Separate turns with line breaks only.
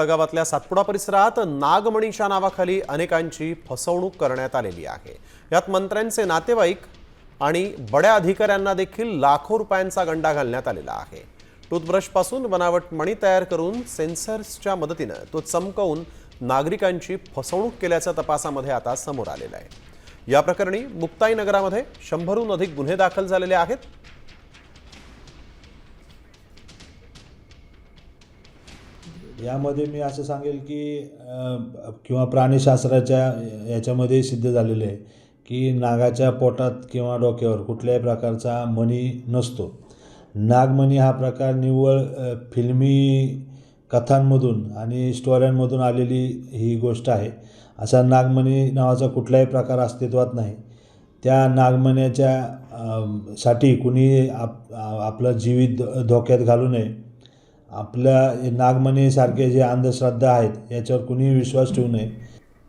वडगावातल्या सातपुडा परिसरात नागमणीच्या नावाखाली अनेकांची फसवणूक करण्यात आलेली आहे। यात मंत्र्यांचे नातेवाईक आणि बड्या अधिकाऱ्यांना देखील लाखो रुपयांचा गंडा घालण्यात आलेला आहे। टूथब्रशपासून बनावट मणी तयार करून सेन्सर्सच्या मदतीने तो चमकवून नागरिकांची फसवणूक केल्याचं तपासामध्ये आता समोर आलेलं आहे। या प्रकरणी मुक्ताईनगरामध्ये 100हून अधिक गुन्हे दाखल झालेले आहेत।
यामध्ये मी असं सांगेल की किंवा प्राणीशास्त्राच्या याच्यामध्ये सिद्ध झालेलं आहे की नागाच्या पोटात किंवा डोक्यावर कुठल्याही प्रकारचा मणी नसतो। नागमणी हा प्रकार निव्वळ फिल्मी कथांमधून आणि स्टोऱ्यांमधून आलेली ही गोष्ट आहे। असा नागमणी नावाचा कुठलाही प्रकार अस्तित्वात नाही। त्या नागमण्याच्या साठी कुणी आपला जीवित धोक्यात घालू नये। आपल्या नागमणीसारखे जे अंधश्रद्धा आहेत याच्यावर कुणी विश्वास ठेवू नये।